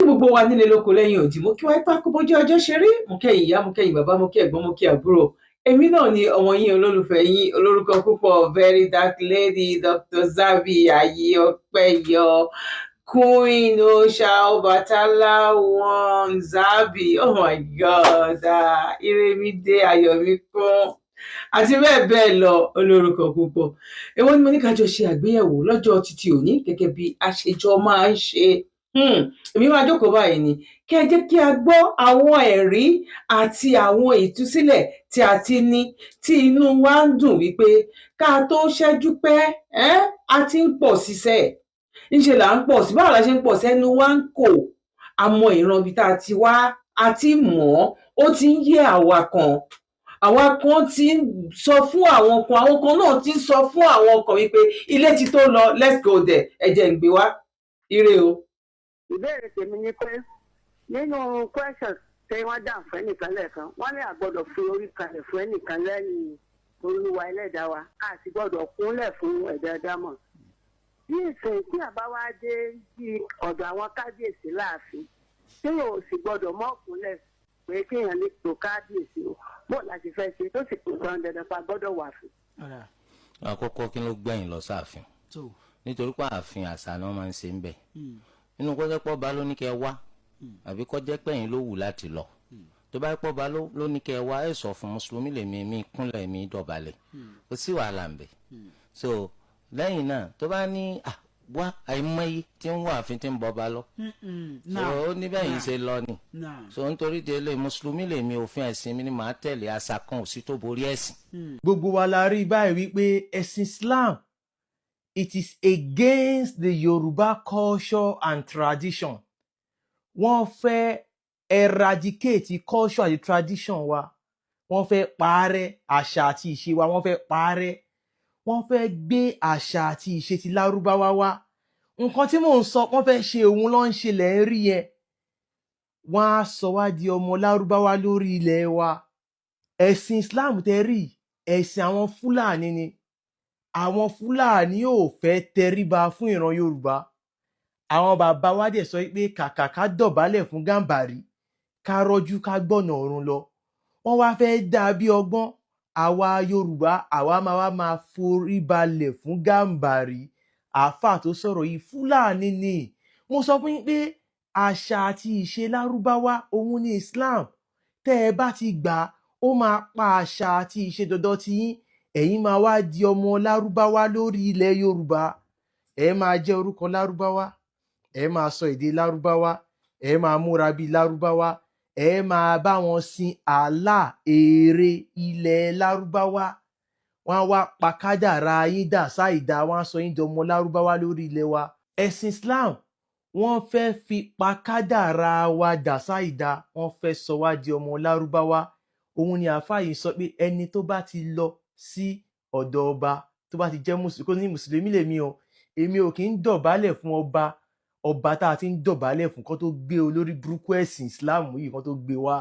gbogbo wa nílé lóko lẹ́yìn òdì, mo kí wá ipá kó bójú ọjọ́ ṣe rí, mo kẹ́yìn ìyá, mo kẹ́yìn bàbá, mo kí ẹ̀gbọ́n, mo kí àbúrò. Èmi náà ni ọmọ yín olólùfẹ́ yín olórúkọ púpọ̀ very dark lady Dr. Zabby Ayéọpẹ́yọ Queen Osha Ọbàtálá one Zabby, oh my God, Ìrèmídé Ayọ̀míkún àti bẹ́ẹ̀ bẹ́ẹ̀ lọ olórúkọ púpọ̀. Èwo ni mo ní ká jọ ṣe àgbéyẹ̀wò lọ́jọ́ títí òní gẹ́gẹ́ bí àṣejọ máa ń ṣe. Èmi máa jókòó báyìí ni kí ẹ jẹ́ kí a gbọ́ àwọn ẹ̀rí àti àwọn ìtúsílẹ̀ tí a ti ní tí inú wa ń dùn wípé ká tó ṣẹ́jú pẹ́ a ti ń pọ̀ síṣẹ́. Ńṣe là ń pọ̀ sí, báwo la ṣe ń pọ̀ sí, ẹnu wa ń kò, àmọ́ ìran ibi tá a ti wá, a ti mọ̀ ó ti ń yé àwa kan. Àwa kan ti ń sọ fún àwọn kan náà ti ń sọ fún àwọn kan wípé ilé ti tó lọ, let's go there, ẹ jẹ́ ń gbé wá. Ire o. Ìbéèrè tèmi ni pé nínú questions tí wọ́n dà fún ẹnìkan lẹ́ẹ̀kan, wọ́n ní àgbọ́dọ̀ fi orí kalẹ̀ fún ẹnìkan lẹ́yìn Olúwa ẹlẹ́dàá wa, a sì gbọ́dọ̀ kúnlẹ̀ fún ẹ̀dá dámọ̀. Bí ìsìn tí àbá wá dé bí ọ̀dọ̀ àwọn kábíyèsí láàfin, tí yóò sì gbọ́dọ̀ mọ́ kúnlẹ̀ pé kéèyàn ní tó kábíyèsí o, bó láti fẹ́ ṣe tó sì kò sọ dandan pa gbọ́dọ̀ wà fún. Àkọ́kọ́ kí ló gbẹ̀yìn lọ sáàfin? Nítorí pé ààfin àṣà náà máa ń ṣe ń bẹ̀. Nínú kó jẹ́ pọ́ bá ló ní kẹ́ wá àbí kó jẹ́ pẹ́yìn ló wù láti lọ. Tó bá pọ́ bá ló ní kẹ́ wá, ẹ sọ fún mùsùlùmí lèmi mi kúnlẹ̀ mi dọ̀bálẹ̀. Kò sí wàhálà ń bẹ̀. So lẹ́yìn náà tó bá ní wá àìmọye tí ń wá àfin tí ń bọ́ bá lọ. So ó ní bẹ́yìn ṣe lọ ni. So nítorí délé mùsùlùmí lèmi, òfin ẹ̀sìn mi ni màá tẹ̀lé, àṣà kan ò sí tó borí ẹ̀sìn. Gbogbo wa la rí báyìí wípé ẹ̀sìn Islam, it is against the Yoruba culture and tradition. Wọ́n fẹ́ eradicate culture àti tradition wa. Wọ́n fẹ́ parẹ́ àṣà àti ìṣe wa, wọ́n fẹ́ parẹ́. Wọ́n fẹ́ gbé àṣà àti ìṣe ti Lárúbáwá wá. Nǹkan tí mò ń sọ wọ́n fẹ́ ṣe òun ló ń ṣe lẹ́ ń rí yẹn. Wọ́n á sọ wá di ọmọ Lárúbáwá lórí ilẹ̀ wa. Ẹ̀sìn Islam tẹ́ rí, ẹ̀sìn àwọn Fúlàní ni. Àwọn Fúlàní ò fẹ́ tẹríba fún ìran Yorùbá. Àwọn bàbá wa dẹ̀ sọ pé kàkà ká dọ̀bálẹ̀ fún Gàmbàrí, ká rọ́jú ká gbọ̀nà ọ̀run lọ. Wọ́n wá fẹ́ dà bí ọgbọ́n. Àwa Yorùbá, àwa máa forí balẹ̀ fún Gàmbàrí. Àáfà tó sọ̀rọ̀ yìí Fúlàní ni. Mo sọ fún yín pé àṣà àti ìṣe Lárúbáwá òun ni Islam. Tẹ́ ẹ bá ti gbà ó máa pa àṣà àti ìṣe dandan ti yín. Ẹ̀yin máa wá di ọmọ Lárúbáwá lórí ilẹ̀ Yorùbá. Ẹ máa jẹ́ orúkọ Lárúbáwá, ẹ máa sọ èdè Lárúbáwá, ẹ máa múra bí Lárúbáwá, ẹ máa bá wọn sin Allah ère ilẹ̀ Lárúbáwá. Wọ́n á wá pa kádàrá yín dà sáìdá, wọ́n á sọ yín di ọmọ Lárúbáwá lórí ilẹ̀ wa. Ẹ̀sìn Islam wọ́n fẹ́ fi pa kádàrá wa dà sáìdá, wọ́n fẹ́ sọ wá di ọmọ Lárúbáwá. Òun ni àáfàá yìí sọ pé ẹni tó bá ti lọ sí ọ̀dọ̀ ọba, tó bá ti jẹ́ mùsùlùmí lèmi o, èmi ò kì í dọ̀bálẹ̀ fún ọba tá a ti ń dọ̀bálẹ̀ fún kó tó gbé olórí burúkú ẹ̀sìn Islam yìí kó tó gbé wá.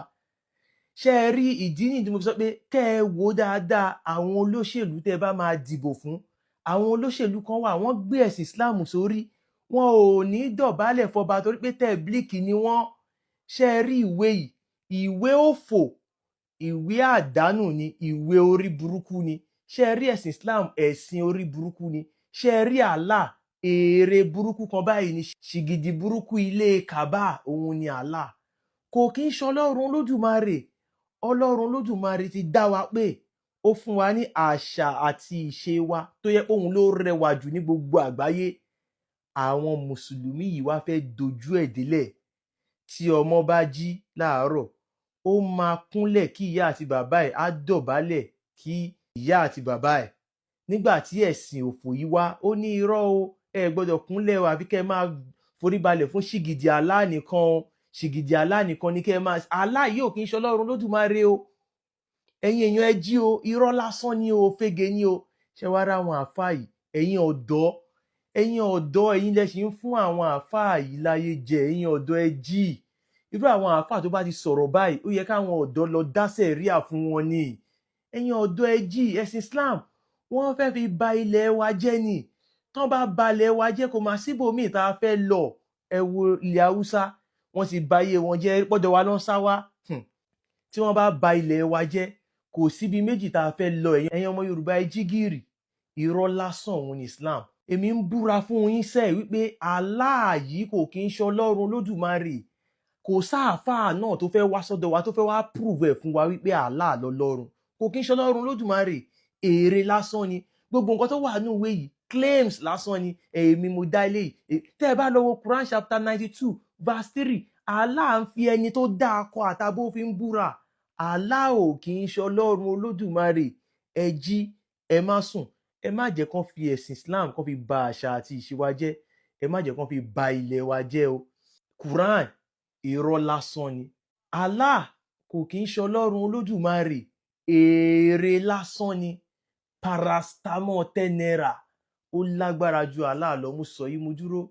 Ṣé ẹ rí ìdí nìyí tí mo fi sọ pé kẹ́ ẹ wò dáadáa àwọn olóṣèlú tẹ́ bá máa dìbò fún. Àwọn olóṣèlú kan wà wọ́n gbé ẹ̀sìn Islam sórí, wọn ò ní dọ̀bálẹ̀ fọba torí pé tẹ̀blíkì ni wọ́n. Ṣé ẹ rí ìwé yìí, ìwé òfò, ìwé àdánù ni, ìwé orí burúkú ni. Ṣé ẹ rí ẹ̀sìn Islam, ẹ̀sìn orí burúkú ni. Ṣé ẹ rí Allah, ère burúkú kan báyìí ni. Ṣìgìdì burúkú ilé Kàbá, òun ni Allah. Kò kí ń ṣọlọ́run Olódùmarè. Ọlọ́run Olódùmarè ti dá wa pé ó fún wa ní àṣà àti ìṣe wa tó yẹ òun ló rẹwà jù ní gbogbo àgbáyé. Àwọn mùsùlùmí yìí wá fẹ́ dojú ẹ̀ délẹ̀. Tí ọmọ bá jí láàárọ̀, ó máa kúnlẹ̀ kí ìyá àti bàbá ẹ̀, á dọ̀bálẹ̀ kí ìyá àti bàbá ẹ̀. Nígbà tí ẹ̀sìn òfò yìí wá, ó ní irọ́ o, ẹ gbọ́dọ̀ kúnlẹ̀ o, àbí kẹ́ máa foríbalẹ̀ fún ṣìgìdì Allah nìkan o. Ṣìgìdì Allah nìkan ni kẹ́ máa. Allah yìí ò kí ń ṣọlọ́run Olódùmarè o. Ẹ̀yin èèyàn ẹ jí o, irọ́ lásán ni o, fege ni o. Ṣé wàá rá àwọn àáfàá yìí, ẹ̀yin ọ̀dọ́, ẹ̀yin lẹ ṣì ń fún àwọn àáfàá yìí láyé jẹ. Ẹ̀yin ọ̀dọ́ ẹ jí. Irú àwọn àáfàá tó bá ti sọ̀rọ̀ báyìí, ó yẹ káwọn ọ̀dọ́ lọ dá sẹ̀ríà fún wọn ni. Ẹ̀yin ọ̀dọ́ ẹ jí. Ẹ̀sìn Islam wọ́n fẹ́ fi ba ilẹ̀ wa jẹ́ ni. Tán bá ba ilẹ̀ wa jẹ́ kò máa síbòmíì tá a fẹ́ lọ. Ẹ wo ilẹ̀ Haúsá, wọ́n ti ba ayé wọn jẹ́ pọ́dọ̀ wa ló ń sá wá. Tí wọ́n bá ba ilẹ̀ wa jẹ́ kò síbi méjì tá a fẹ́ lọ. Ẹ̀yin ọmọ Yorùbá ẹ jí gìrì, irọ́ lásán òun ní Islam. Èmi ń búra fún yín sẹ́ wípé Allah yìí kò kí ń ṣe Ọlọ́run Olódùmarè. Kò sáàfáà náà tó fẹ́ wá sọ́dọ̀ wa tó fẹ́ wá prove ẹ̀ fún wa wípé Allah lọ́lọ́run. Kò kí ń ṣe Ọlọ́run Olódùmarè. Èrè lásán ni. Gbogbo nǹkan tó wà nínú ìwé yìí claims lásán ni. Èmi mo dá ilé yìí. Tẹ́ ẹ bá lọ wo Quran chapter 92 verse 3, Allah ń fi ẹni tó dá akọ àtabo fi ń búra. Allah ò kì í ṣe Ọlọ́run Olódùmarè. Ẹ jí, ẹ má sùn. Ẹ má jẹ́ kán fi ẹ̀sìn Islam kán fi ba àṣà àti ìṣe wa jẹ́. Ẹ má jẹ́ kán fi ba ilẹ̀ wa jẹ́ o. Quran irọ́ lásán ni. Allah kò kì í ṣe Ọlọ́run Olódùmarè. Èrè lásán ni. Paracetamol 10 naira ó lágbára ju Allah lọ. Mo sọ yìí mo dúró.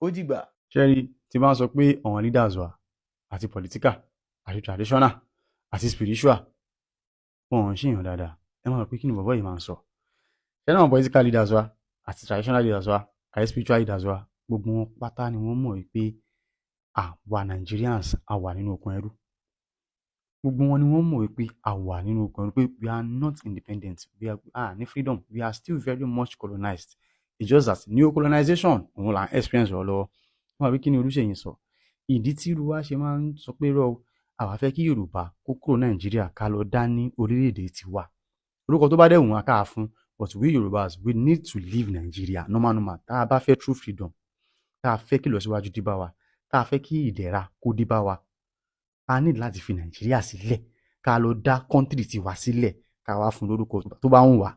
Ó dìgbà. Ṣẹ́rí tí bá ń sọ pé àwọn leaders wa àti political àti traditional àti spiritual wọn ò ń ṣèyàn dáadáa, ẹ máa rò pé kí ni bàbá yìí máa ń sọ. Ṣé àwọn political leaders wa àti traditional leaders wa àti spiritual leaders wa gbogbo wọn pátá ni wọ́n mọ̀ wípé àwa Nigerians a wà nínú okùn ẹrú. Gbogbo wọn ni wọ́n mọ̀ wípé a wà nínú okùn ẹrú, pé we are not independent, we are ní freedom, we are still very much colonized. It's just that new colonization òun là ń experience rọ lọ́wọ́. Wọ́n wá pé kí ni Olúṣèyí sọ. Ìdí tí irú wa ṣe máa ń sọ pé rọ àwa fẹ́ kí Yorùbá kó kúrò Nàìjíríà ká lọ dá ní orílẹ̀-èdè tiwa. Orúkọ tó bá dẹ̀ wùn wá ká fún, but we Yorùbás we need to leave Nigeria normal. Tá a bá fẹ́ true freedom, tá a fẹ́ kí ìlọsíwájú dé bá wa, tá a fẹ́ kí ìdẹ̀ra kó dé bá wa, a need láti fi Nàìjíríà sílẹ̀ ká lọ dá country tiwa sílẹ̀ ká wá fún lórúkọ tó bá wùn wá.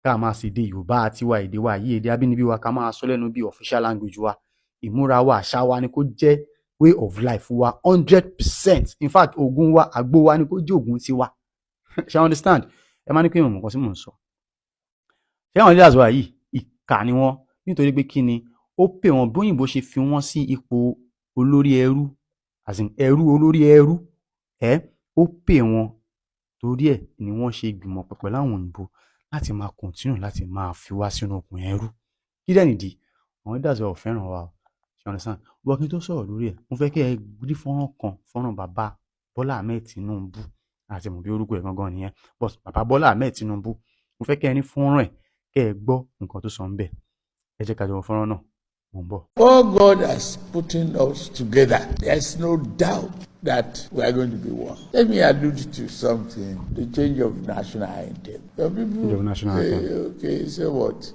Ká máa sì èdè Yorùbá tiwa, èdè wa yìí, èdè abínibí wa ká máa sọ lẹ́nu bí official language wa. Ìmúra wa, àṣà wa ni kó jẹ́ way of life wa 100%. In fact, ògùn wa, àgbo wa ni kó jẹ́ ògùn tiwa. Ṣé you understand? Ẹ máa ní pé ìmọ̀ nǹkan tí mò ń sọ. Ṣé àwọn leaders wa yìí ìkà ni wọ́n, nítorí pé kí ni ó pè wọ́n bóyìnbó ṣe fi wọ́n sí ipò olórí ẹrú, as in ẹrú olórí ẹrú. Ó pè wọ́n torí ẹ̀ ni wọ́n ṣe gbìmọ̀ pẹ̀lú àwọn òyìnbó láti máa continue láti máa fi wá sínú okùn ẹrú. Kí dẹ̀ nìdí? Àwọn leaders wa ò fẹ́ràn wa o. Ṣé you understand? Wọ́n kí n tó sọ̀rọ̀ lórí ẹ̀, mo fẹ́ kí ẹ rí fọ́nrán bàbá Bọ́lá Ahmed Tinubu, àti mọ̀ bí orúkọ ẹ̀ gangan nìyẹn, but bàbá Bọ́lá Ahmed Tinubu, mo fẹ́ kí ẹ ní fọ́nrán ẹ̀ kẹ́ ẹ gbọ́ nǹkan tó sọ ń bẹ̀. Ẹ jẹ́ ká jọ wo fọ́nrán náà, mo ń bọ̀. For God has put us together, there's no doubt that we are going to be one. Let me allude to something, the change of national anthem. Some people say, okay, say what?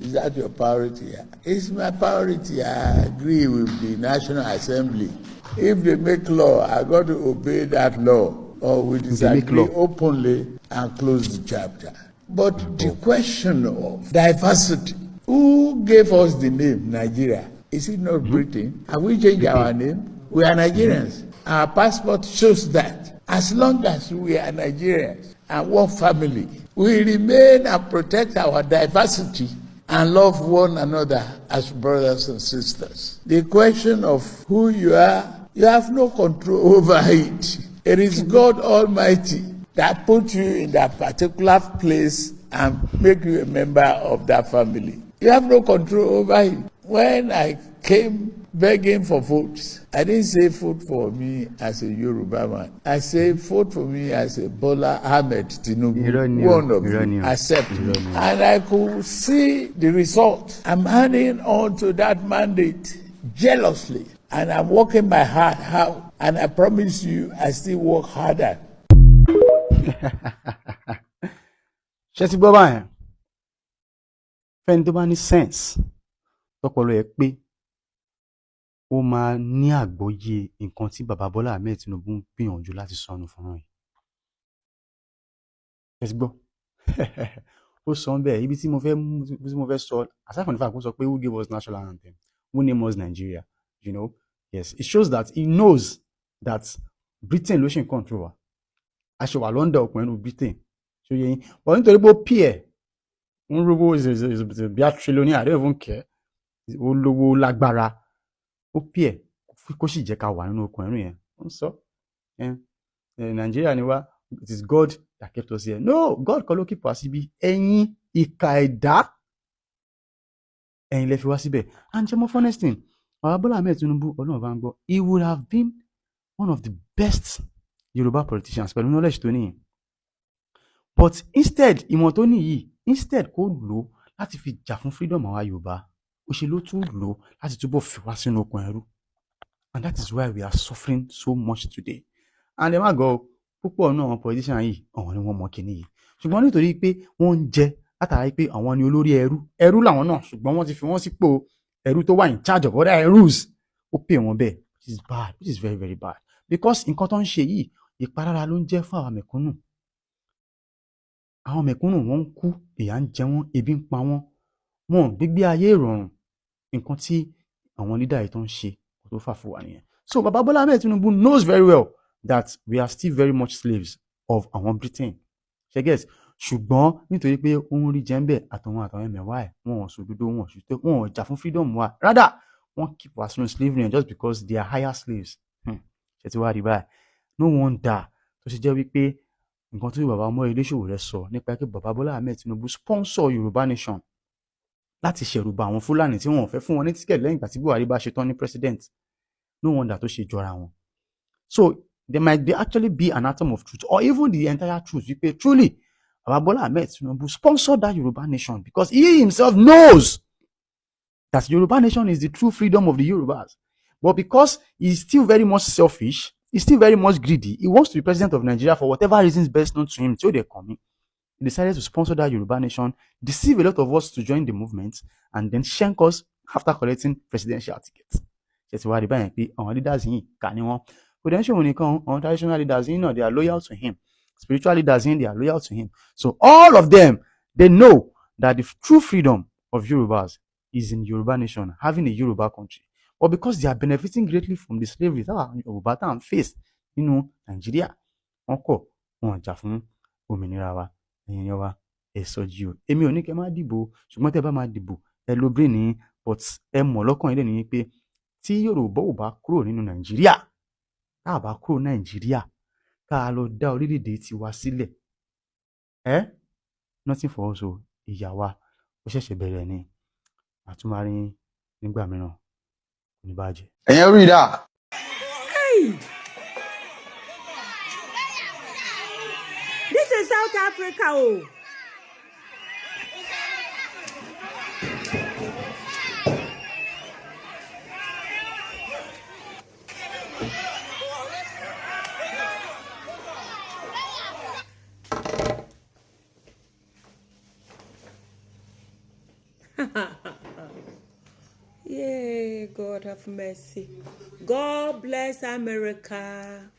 Is that your priority? It's my priority. I agree with the National Assembly. If they make law, I got to obey that law, or we disagree openly and close the chapter. But the question of diversity, who gave us the name Nigeria? Is it not Britain? Have we changed our name? We are Nigerians. Our passport shows that. As long as we are Nigerians and one family, we remain and protect our diversity and love one another as brothers and sisters. The question of who you are, you have no control over it. It is God Almighty that put you in that particular place and make you a member of that family. You have no control over it. When I came begging for votes, I didn't say vote for me as a Yoruba man. I say vote for me as a Bola Ahmed Tinubu. One of you accept me. And I could see the result. I'm handing on to that mandate jealously. And I'm working my heart out. And I promise you, I still work harder. Ṣé ti gbọ́ báyẹn? Fẹ́ni tó bá ní sense tọpọlọ ẹ̀ pé ó máa ní àgbọ́yé nǹkan tí bàbá Bọ́lá Ahmed Tinubu ń gbìyànjú láti sọnù fúnra yìí. Ṣé ti gbọ́? Ó sọ bẹ́ẹ̀, ibi tí mo fẹ́ sọ, aside from the fact kó sọ pé who gave us national anthem, who named us Nigeria, you know, yes, it shows that he knows that Britain ló ṣe ń control wa. A ṣe wà London ọkùnrin ní Britain, ṣó yẹ yín, but nítorí pé ó pì ẹ̀ ń rówó bí a trillionaire, I don't even care, ó lówó lágbára, ó pì ẹ̀ kó sì jẹ́ ká wà nínú okùn ẹrú yẹn. Ó ń sọ Nigeria ni wá, it is God that kept us here. No, God kọ́ ló keep wá síbí, ẹ̀yin ìkà ẹ̀dá, ẹ̀yin lẹ fi wá síbẹ̀. And jẹ́ mọ́ honest thing, Baba Bola Ahmed Tinubu, Ọlọ́run bá ń gbọ́, he would have been one of the best Yoruba politicians pẹ̀lú knowledge tó ní. But instead, ìmọ̀ tó ní yìí, instead kó lò láti fi jà fún freedom àwa Yorùbá, ó ṣe ló tún lò láti túbọ̀ fi wá sínú okùn ẹrú. And that is why we are suffering so much today. And ẹ má gbọ́ púpọ̀ náà àwọn politician yìí, àwọn ni wọ́n mọ kíní yìí. Ṣùgbọ́n nítorí pé wọ́n ń jẹ látàrí pé àwọn ni olórí ẹrú làwọn náà, ṣùgbọ́n wọ́n ti fi wọ́n sípò ẹrú tó wà in charge of other rules. Ó pè wọ́n bẹ́ẹ̀, which is bad, which is very very bad. Because nǹkan tó ń ṣe yìí, ìpalára ló ń jẹ́ fún àwọn mẹ̀kúnnù. Àwọn mẹ̀kúnnù wọ́n ń kú, ìyà ń jẹ wọ́n, ebi ń pa wọ́n, wọn ò gbégbé ayé ìrọ̀rùn. Nǹkan tí àwọn leader yìí tó ń ṣe kò tó fà fún wa nìyẹn. So Baba Bola Ahmed Tinubu knows very well that we are still very much slaves of àwọn Britain. Ṣẹ́gẹ́s, ṣùgbọ́n nítorí pé ó ń rí jẹ́ńbẹ̀ àtàwọn ẹ̀mẹ̀wá ẹ̀, wọn ò sòdodo, wọn ò jà fún freedom wa. Rather, wọ́n keep us in slavery just because they are higher slaves. Ṣé ti wá rí báyìí? No wonder tó ṣe jẹ́ wípé nǹkan tí bàbá ọmọ Iléṣòwò rẹ̀ sọ nípa pé Baba Bola Ahmed Tinubu sponsor Yorùbá nation láti ṣẹ̀rùbà àwọn Fúlàní tí wọn ò fẹ́ fún wọn ní tíkẹ̀tì lẹ́yìn ìgbà tí Buhari bá ṣe tán ní president. No wonder tó ṣe jọra wọn. So there might actually be an atom of truth or even the entire truth wípé truly Baba Bola Ahmed Tinubu sponsored that Yorùbá nation because he himself knows that Yorùbá nation is the true freedom of the Yorùbás. But because he's still very much selfish, he's still very much greedy, he wants to be president of Nigeria for whatever reasons best known to him till they come in. He decided to sponsor that Yorùbá nation, deceive a lot of us to join the movement, and then shank us after collecting presidential tickets. That's why our leaders in potential traditional leaders in they are loyal to him. Spiritual leaders in they are loyal to him. So all of them, they know that the true freedom of Yorubas is in Yoruba nation, having a Yoruba country. But because they are benefiting greatly from the slavery that Yoruba and faced, Nigeria, òmìnira wa, ẹ̀yin wa, ẹ sọjí o. Èmi ò ní kẹ́ máa dìbò, ṣùgbọ́n tẹ́ bá máa dìbò, ẹ lo brain ní, but ẹ mọ̀ lọ́kàn yín lẹ́nu pé tí Yorùbá ò bá kúrò nínú Nàìjíríà, tá a bá kúrò Nàìjíríà, ká lọ dá orílẹ̀-èdè tiwa sílẹ̀. Nothing for us o, ìyà wa, ó ṣẹ̀ṣẹ̀ bẹ̀rẹ̀ ni. Àtúmárí nígbà mìíràn, kò ní bàjẹ́. Ẹ̀yin rí dà. Hey! This is South Africa, oh. Yeah, God have mercy. God bless America.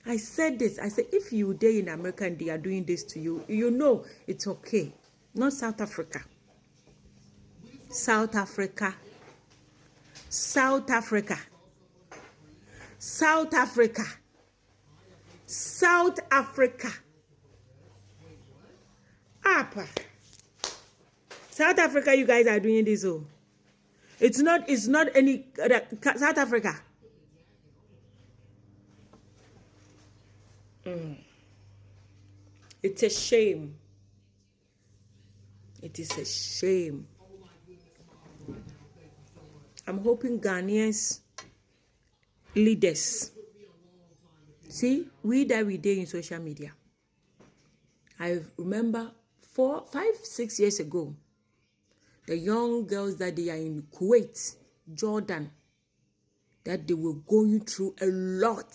I said this. I said, if you day in America and they are doing this to you, you know it's okay. Not South Africa. South Africa. South Africa. South Africa. South Africa. Apa. South Africa, you guys are doing this. Oh, it's not any South Africa. It's a shame. It is a shame. I'm hoping Ghanaians, leaders, see, we day in social media. I remember 4, 5, 6 years ago, the young girls that they are in Kuwait, Jordan, that they were going through a lot.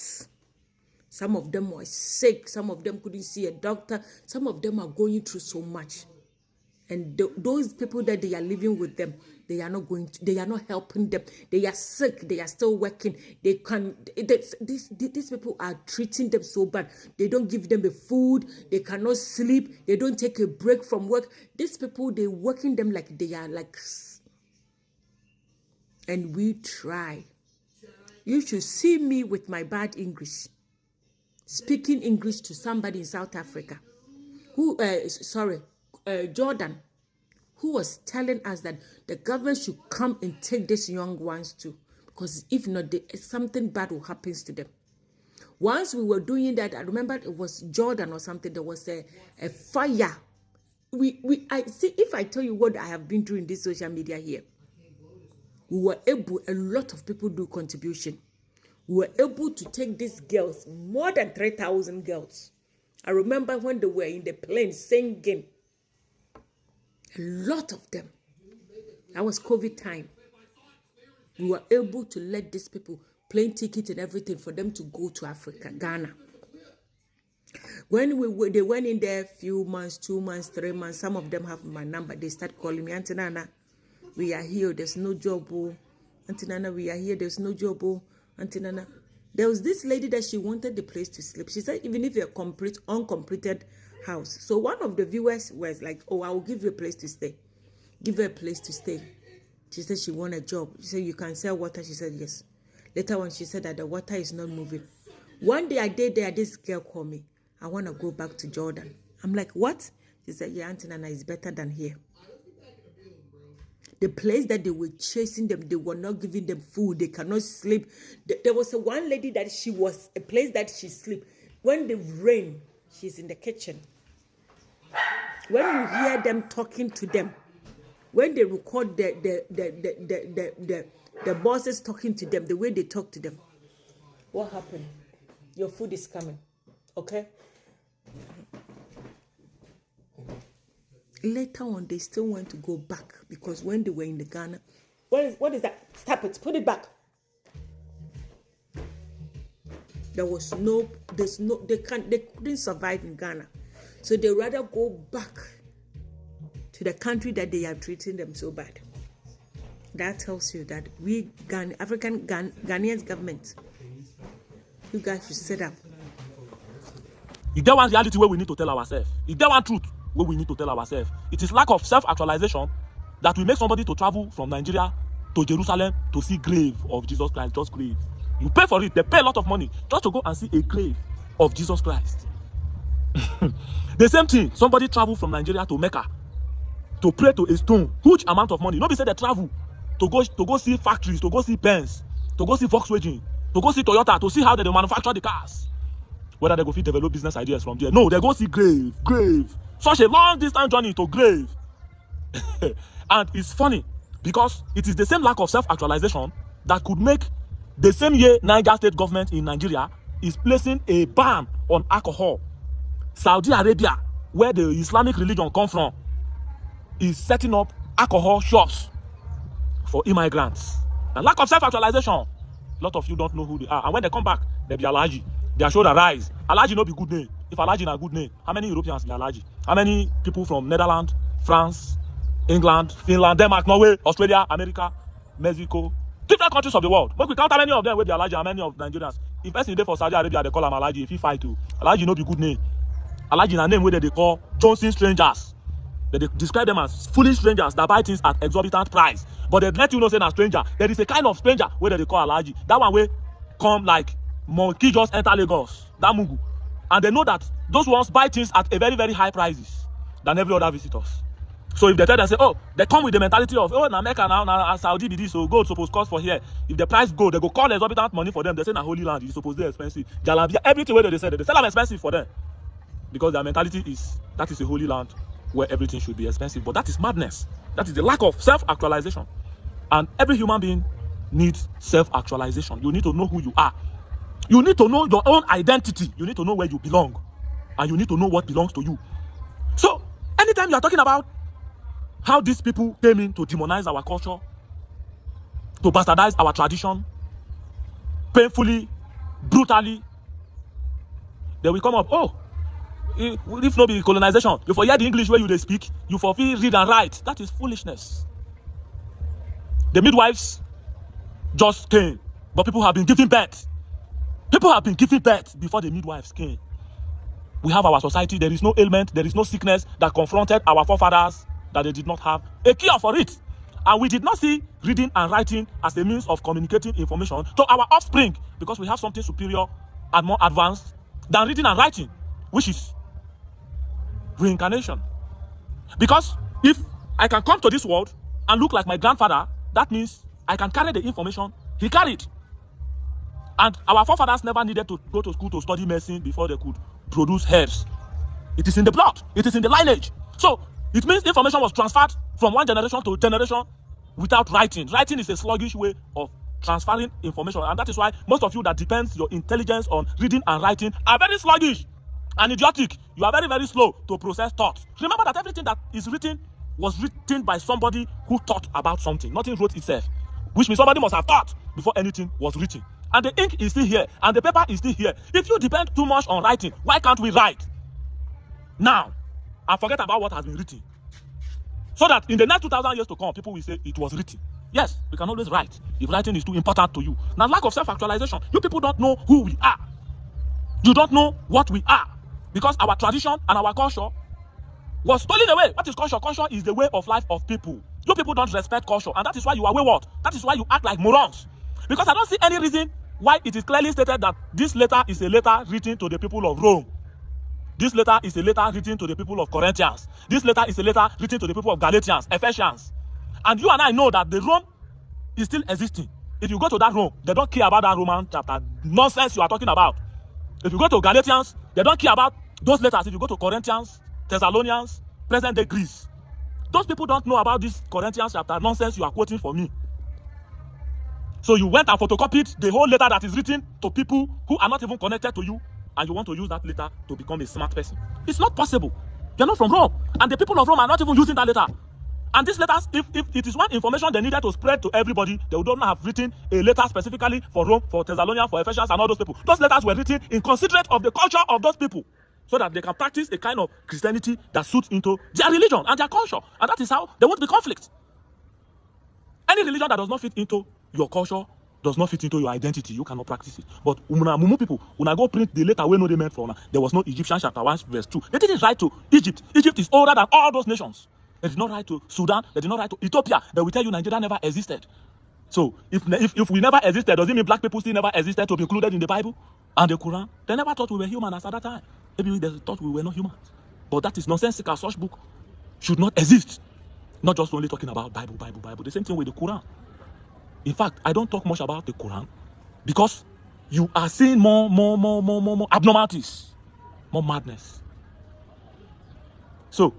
Some of them were sick. Some of them couldn't see a doctor. Some of them are going through so much. And those people that they are living with them, they are not helping them. They are sick. They are still working. These people are treating them so bad. They don't give them the food. They cannot sleep. They don't take a break from work. These people, they're working them like they are like, and we try. You should see me with my bad English, speaking English to somebody in South Africa, Jordan, who was telling us that the government should come and take these young ones too, because if not, something bad will happen to them. Once we were doing that, I remember it was Jordan or something. There was a fire. I see. If I tell you what I have been through in this social media here, we were able, a lot of people do contribution. We were able to take these girls, more than 3,000 girls. I remember when they were in the plane singing, a lot of them. That was COVID time. We were able to let these people plane ticket and everything for them to go to Africa, Ghana. When they went in there a few months, 2 months, 3 months, some of them have my number. They start calling me, Auntie Nana, we are here, there's no job. Oh. Auntie Nana, we are here, there's no job. Oh. Auntie Nana. There was this lady that she wanted the place to sleep. She said, even if you're uncompleted house. So one of the viewers was like, oh, I will give you a place to stay. Give her a place to stay. She said she want a job. She said, you can sell water. She said, yes. Later on, she said that the water is not moving. One day I did there, this girl called me. I want to go back to Jordan. I'm like, what? She said, yeah, Auntie Nana is better than here. The place that they were chasing them, they were not giving them food. They cannot sleep. There was one lady that she was a place that she sleep. When the rain, she's in the kitchen. When you hear them talking to them, when they record the bosses talking to them, the way they talk to them, what happened? Your food is coming, okay? Later on, they still want to go back because when they were in the Ghana, what is that? Stop it! Put it back. They couldn't survive in Ghana, so they rather go back to the country that they are treating them so bad. That tells you that we Ghanaian government, you guys should set up. If there one reality where we need to tell ourselves, if there one truth where we need to tell ourselves, it is lack of self-actualization that will make somebody to travel from Nigeria to Jerusalem to see grave of Jesus Christ, just grave. You pay for it, they pay a lot of money just to go and see a grave of Jesus Christ. The same thing, somebody travel from Nigeria to Mecca to pray to a stone, huge amount of money. Nobody said they travel to go see factories, to go see Benz, to go see Volkswagen, to go see Toyota, to see how they manufacture the cars. Whether they go fit develop business ideas from there. No, they go see grave. Such a long distance journey to grave. And it's funny because it is the same lack of self-actualization that could make the same year Niger state government in Nigeria is placing a ban on alcohol. Saudi Arabia, where the Islamic religion come from, is setting up alcohol shops for immigrants. And lack of self-actualization. A lot of you don't know who they are. And when they come back, they be Alhaji. Their shoulder rise. Alhaji no be good name. If Alhaji na good name, how many Europeans be Alhaji? How many people from Netherlands, France, England, Finland, Denmark, Norway, Australia, America, Mexico, different countries of the world? But we count how many of them will be Alhaji and many of Nigerians. If person dey for Saudi Arabia, they call him Alhaji. If he fight too, Alhaji no be good name. Alhaji na name where they call Johnson strangers. They describe them as foolish strangers that buy things at exorbitant price. But they let you know say na stranger. There is a kind of stranger where they call Alhaji. That one way come like monkey just enter Lagos, that Mugu. And they know that those ones buy things at a very, very high prices than every other visitors. So if they tell them, say, oh, they come with the mentality of, oh, na Mecca now, na Saudi be this, so gold supposed cost for here. If the price gold, they go call exorbitant money for them. They say, na Holy Land, it's supposed to be expensive. Jalabia, everything where they sell them expensive for them. Because their mentality is, that is a holy land where everything should be expensive. But that is madness. That is the lack of self-actualization. And every human being needs self-actualization. You need to know who you are. You need to know your own identity. You need to know where you belong. And you need to know what belongs to you. So, anytime you are talking about how these people came in to demonize our culture, to bastardize our tradition, painfully, brutally, they will come up, oh, if not be colonization, you forget the English where you speak, you forfeit read and write. That is foolishness. The midwives just came, but people have been giving birth. People have been giving birth before the midwives came. We have our society. There is no ailment, there is no sickness that confronted our forefathers that they did not have a cure for it. And we did not see reading and writing as a means of communicating information to our offspring because we have something superior and more advanced than reading and writing, which is reincarnation. Because if I can come to this world and look like my grandfather, that means I can carry the information he carried. And our forefathers never needed to go to school to study medicine before they could produce herbs. It is in the blood. It is in the lineage. So, it means information was transferred from one generation to generation without writing. Writing is a sluggish way of transferring information, and that is why most of you that depends your intelligence on reading and writing are very sluggish and idiotic. You are very, very slow to process thoughts. Remember that everything that is written was written by somebody who thought about something. Nothing wrote itself, which means somebody must have thought before anything was written. And the ink is still here, and the paper is still here. If you depend too much on writing, why can't we write now and forget about what has been written? So that in the next 2,000 years to come, people will say it was written. Yes, we can always write if writing is too important to you. Now, lack of self-actualization. You people don't know who we are. You don't know what we are. Because our tradition and our culture was stolen away. What is culture? Culture is the way of life of people. You people don't respect culture, and that is why you are wayward. That is why you act like morons. Because I don't see any reason why it is clearly stated that this letter is a letter written to the people of Rome. This letter is a letter written to the people of Corinthians. This letter is a letter written to the people of Galatians, Ephesians. And you and I know that the Rome is still existing. If you go to that Rome, they don't care about that Roman chapter nonsense you are talking about. If you go to Galatians, they don't care about those letters. If you go to Corinthians, Thessalonians, present-day Greece, those people don't know about this Corinthians chapter nonsense you are quoting for me. So you went and photocopied the whole letter that is written to people who are not even connected to you, and you want to use that letter to become a smart person. It's not possible. You're not from Rome, and the people of Rome are not even using that letter. And these letters, if it is one information they needed to spread to everybody, they would not have written a letter specifically for Rome, for Thessalonians, for Ephesians, and all those people. Those letters were written in considerate of the culture of those people, so that they can practice a kind of Christianity that suits into their religion and their culture. And that is how there won't be conflict. Any religion that does not fit into your culture, does not fit into your identity, you cannot practice it. But Mumu people, when I go print the letter where no they meant for, there was no Egyptian chapter 1 verse 2. They didn't write to Egypt. Egypt is older than all those nations. They did not write to Sudan. They did not write to Ethiopia. They will tell you Nigeria never existed. So if we never existed, does it mean black people still never existed to be included in the Bible and the Quran? They never thought we were human at that time. Maybe they thought we were not humans. But that is nonsensical. Such book should not exist. Not just only talking about Bible. The same thing with the Quran. In fact, I don't talk much about the Quran because you are seeing more abnormalities, more madness. So,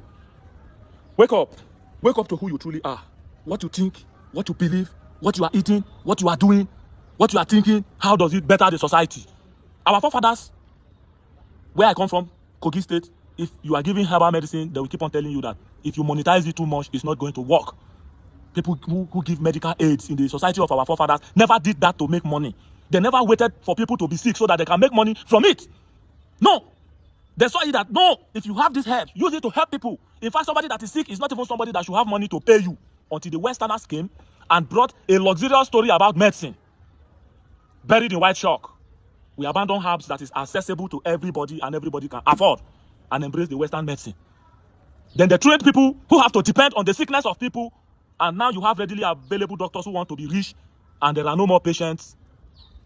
wake up to who you truly are, what you think, what you believe, what you are eating, what you are doing, what you are thinking, how does it better the society? Our forefathers, where I come from, Kogi State, if you are giving herbal medicine, they will keep on telling you that if you monetize it too much, it's not going to work. People who give medical aids in the society of our forefathers never did that to make money. They never waited for people to be sick so that they can make money from it. No. They saw it that, no, if you have this herb, use it to help people. In fact, somebody that is sick is not even somebody that should have money to pay you, until the Westerners came and brought a luxurious story about medicine, buried in white chalk. We abandon herbs that is accessible to everybody and everybody can afford, and embrace the Western medicine. Then they trained people who have to depend on the sickness of people, and now you have readily available doctors who want to be rich, and there are no more patients.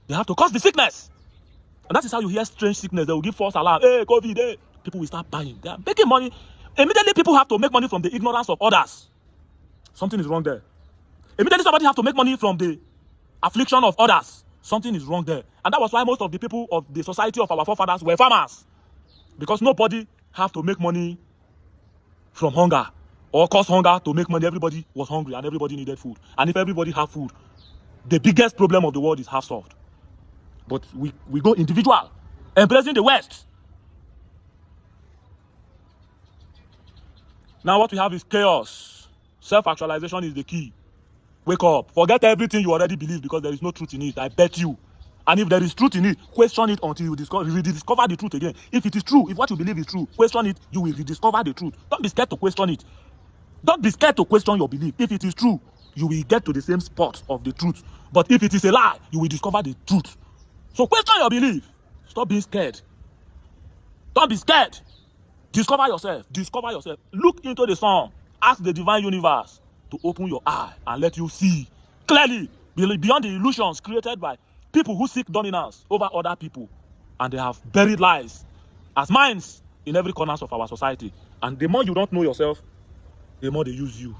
They have to cause the sickness. And that is how you hear strange sickness. They will give false alarm. Hey, COVID, hey. People will start buying. They are making money. Immediately, people have to make money from the ignorance of others. Something is wrong there. Immediately, somebody have to make money from the affliction of others. Something is wrong there. And that was why most of the people of the society of our forefathers were farmers. Because nobody have to make money from hunger or cause hunger to make money. Everybody was hungry and everybody needed food. And if everybody have food, the biggest problem of the world is half solved. But we go individual, embracing the West. Now what we have is chaos. Self-actualization is the key. Wake up. Forget everything you already believe because there is no truth in it. I bet you. And if there is truth in it, question it until you rediscover the truth again. If it is true, if what you believe is true, question it, you will rediscover the truth. Don't be scared to question it. Don't be scared to question your belief. If it is true, you will get to the same spot of the truth. But if it is a lie, you will discover the truth. So question your belief. Stop being scared. Don't be scared. Discover yourself. Discover yourself. Look into the sun. Ask the divine universe to open your eye and let you see clearly beyond the illusions created by people who seek dominance over other people. And they have buried lies as minds in every corner of our society. And the more you don't know yourself, the more they use you.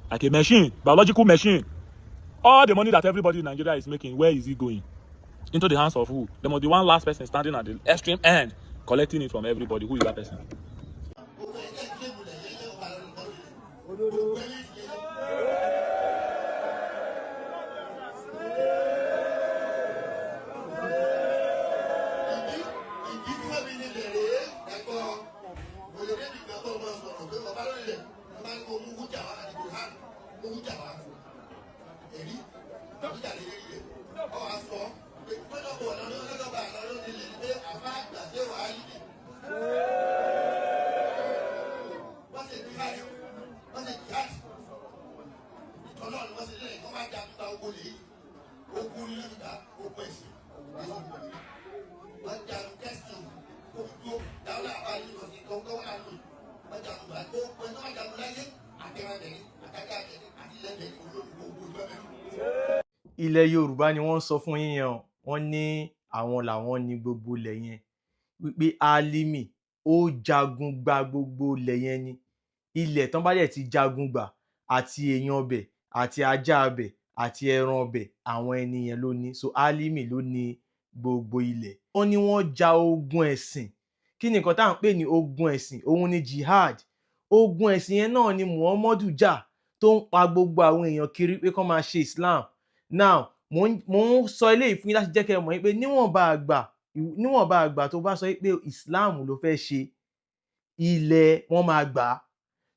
Like a machine, biological machine. All the money that everybody in Nigeria is making, where is it going? Into the hands of who? There must be one last person standing at the extreme end, collecting it from everybody. Who is that person? ilẹ̀ Yorùbá ni wọ́n sọ fún yín yẹn, wọ́n ní àwọn làwọn ní gbogbo ilẹ̀ yẹn, wípé Álímì ó jagun gba gbogbo ilẹ̀ yẹn ni. Ilẹ̀ tán bá dẹ̀ ti jagun gbà, àti èèyàn ọbẹ̀ àti ajá ọbẹ̀ àti ẹran ọbẹ̀, àwọn ẹni yẹn ló ní. So Álímì ló ní gbogbo ilẹ̀. Wọ́n ní wọ́n ja ogun ẹ̀sìn. Kí ni nǹkan tá à ń pè ní ogun ẹ̀sìn? Òun ni jihad. Ogun ẹ̀sìn yẹn náà ni Muhammadu jà, tó ń pa gbogbo àwọn èèyàn kiri pé kán máa ṣe Islam. Now mo ń sọ eléyìí fún yín láti jẹ́ kẹ́ ẹ mọ̀ pé níwọ̀nba àgbà tó bá sọ pé Islam ló fẹ́ ṣe, ilẹ̀ wọn máa gbà á.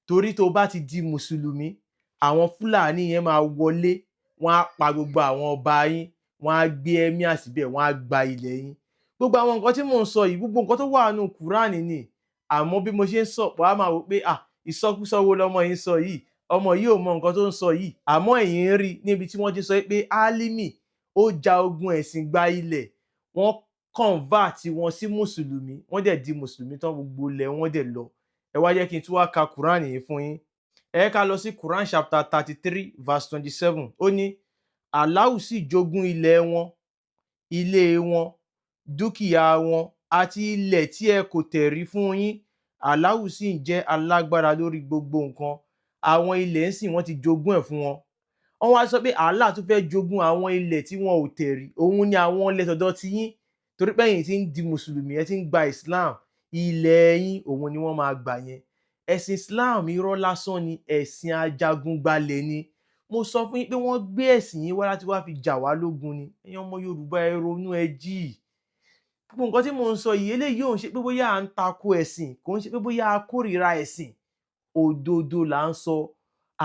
Torí tó bá ti di mùsùlùmí, àwọn Fúlàní yẹn máa wọlé, wọ́n á pa gbogbo àwọn ọba yín, wọ́n á gbé ẹ́míà síbẹ̀, wọ́n á gba ilẹ̀ yín. Gbogbo àwọn nǹkan tí mò ń sọ yìí, gbogbo nǹkan tó wà nínú Kùránì ni. Àmọ́ bí mo ṣe ń sọ̀pọ̀ á máa wò pé ìsọkúsọ wo lọmọ yìí ń sọ yìí, ọmọ yìí ò mọ nǹkan tó ń sọ yìí. Àmọ́ ẹ̀yin ń rí níbi tí wọ́n ti sọ pé Álímì ó ja ogun ẹ̀sìn gba ilẹ̀, wọ́n convert wọn sí mùsùlùmí, wọ́n dẹ̀ di mùsùlùmí tán, gbogbo ilẹ̀ wọ́n dẹ̀ lọ. Ẹ wá jẹ́ kí n tún wá ka Kùránì yìí fún yín. Ẹ ká lọ sí Quran chapter 33 verse 27. Ó ní Allahu sì jogún ilẹ̀ wọn, ilé wọn, dúkìá wọn àti ilẹ̀ tí ẹ kò tẹ̀rí fún yín. Allahu sì ń jẹ́ alágbára lórí gbogbo nǹkan. Àwọn ilẹ̀ ń sìn wọ́n ti jogún ẹ̀ fún wọn. Wọ́n wá sọ pé Allah tún fẹ́ jogún àwọn ilẹ̀ tí wọn ò tẹ̀rí. Òun ni àwọn ilẹ̀ tọ̀dọ̀ ti yín. Torí pé ẹ̀yin ti ń di mùsùlùmí, ẹ ti ń gba Islam, ilẹ̀ yín òun ni wọ́n máa gbà yẹn. Ẹ̀sìn Islam irọ́ lásán ni, ẹ̀sìn ajagungbalẹ̀ ni. Mo sọ fún yín pé wọ́n gbé ẹ̀sìn yín wá láti wá fi jà wá lógun ni. Ẹ̀yin ọmọ Yorùbá ẹ ronú, ẹ jí. Gbogbo nǹkan tí mò ń sọ yìí, eléyìí ò ń ṣe pé bóyá à ń tako ẹ̀sìn, kò ń ṣe pé bóyá a kórìíra ẹ̀sìn. Òdodo là ń sọ.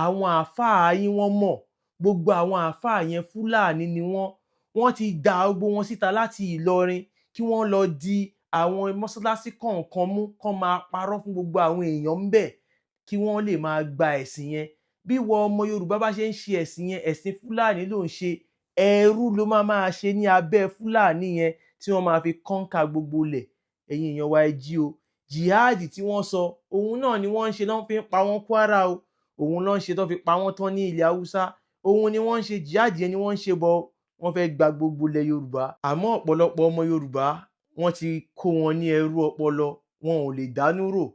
Àwọn àáfàá yín wọ́n mọ̀. Gbogbo àwọn àáfàá yẹn Fúlàní ni wọ́n ti dá gbogbo wọn síta láti Ìlọrin kí wọ́n lọ di àwọn mọ́sálásí kọ̀ọ̀kan mú, kán máa parọ́ fún gbogbo àwọn èèyàn ń bẹ̀ kí wọ́n lè máa gba ẹ̀sìn yẹn. Bí ìwọ ọmọ Yorùbá bá ṣe ń ṣe ẹ̀sìn yẹn, ẹ̀sìn Fúlàní ló ń ṣe. Ẹrú ló máa ṣe ní abẹ́ Fúlàní yẹn tí wọ́n máa fi kọ́ńkà gbogbo ilẹ̀. Ẹ̀yin èèyàn wa ẹ jí o. Jihad tí wọ́n sọ, òun náà ni wọ́n ń ṣe, lọ́n fi ń pa wọ́n Kwara o. Òun lọ́n ṣe tó fi pa wọ́n tán ní ilẹ̀ Haúsá. Òun ni wọ́n ń ṣe, jihad yẹn ni wọ́n ń ṣe bọ̀. Wọ́n fẹ́ gba gbogbo ilẹ̀ Yorùbá. Àmọ́ ọ̀pọ̀lọpọ̀ ọmọ Yorùbá wọ́n ti kó wọn ní ẹrú ọpọlọ, wọn ò lè dánú rò.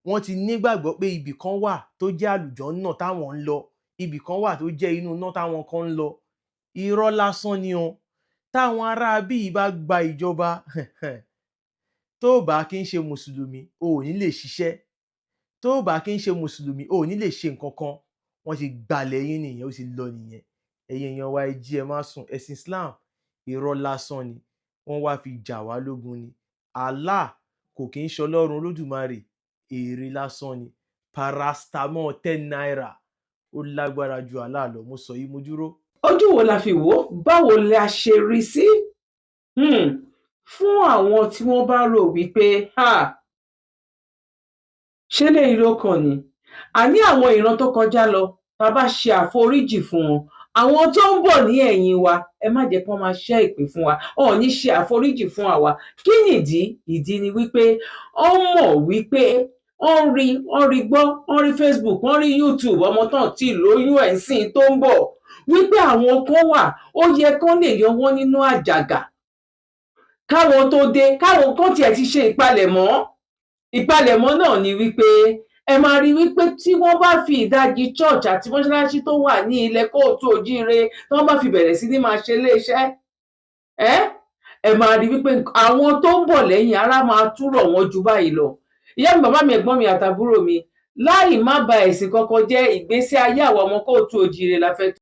Wọ́n ti nígbàgbọ́ pé ibì kan wà tó jẹ́ àlùjànnà táwọn ń lọ, ibì kan wà tó jẹ́ inú iná táwọn kan ń lọ. Irọ́ lásán ni o. Táwọn ará bíi bá gba ìjọba, tó bá kí ń ṣe mùsùlùmí, o ò ní lè ṣiṣẹ́. Tó bá kí ń ṣe mùsùlùmí, o ò ní lè ṣe nǹkan kan. Wọ́n ti gbalẹ̀ yín nìyẹn, ó ti lọ nìyẹn. Ẹ̀yin èèyàn wa ẹ jí, ẹ má sùn. Ẹ̀sìn Islam irọ́ lásán ni. Wọ́n wá fi jà wá lógun ni. Allah kò kí ń ṣọlọ́run Olódùmarè, èrè lásán ni. Paracetamol 10 naira ó lágbára ju Allah lọ. Mo sọ yìí, mo dúró. Ojú wo la fi wò ó? Báwo la ṣe rí sí? Fún àwọn tí wọ́n bá rò wípé ṣé léyìí ló kàn ni? Àní àwọn ìran tó kọjá lọ, tá a bá ṣe àforíjì fún wọn, àwọn tó ń bọ̀ ní ẹ̀yìn wa, ẹ má jẹ́ kí wọ́n máa ṣẹ́ ìpè fún wa. Wọn ò ní ṣe àforíjì fún àwa. Kí nìdí? Ìdí ni wípé wọ́n mọ̀ wípé wọ́n rí gbọ́, wọ́n rí Facebook, wọ́n rí YouTube, ọmọ tán tí lóyún ẹ̀ ń sìn tó ń bọ̀, wípé àwọn kan wà, ó yẹ kán lè yọ wọ́n nínú àjàgà káwọn tó dé, káwọn kan tiẹ̀ ti ṣe ìpalẹ̀mọ́ náà ni wípé ẹ máa rí wípé tí wọ́n bá fi ìdajì church àti mọ́ṣáláṣí tó wà ní ilẹ̀ kóòtù òjíire tí wọ́n bá fi bẹ̀rẹ̀ sí ní máa ṣe iléeṣẹ́, ẹ máa rí wípé àwọn tó ń bọ̀ lẹ́yìn ara máa túrọ̀ wọn ju báyìí lọ. Ìyá mi, bàbá mi, ẹ̀gbọ́n mi àtàbúrò mi, láì má ba ẹ̀sìn kankan jẹ́, ìgbésí ayé àwọn ọmọ kóòtù òjíire la fẹ́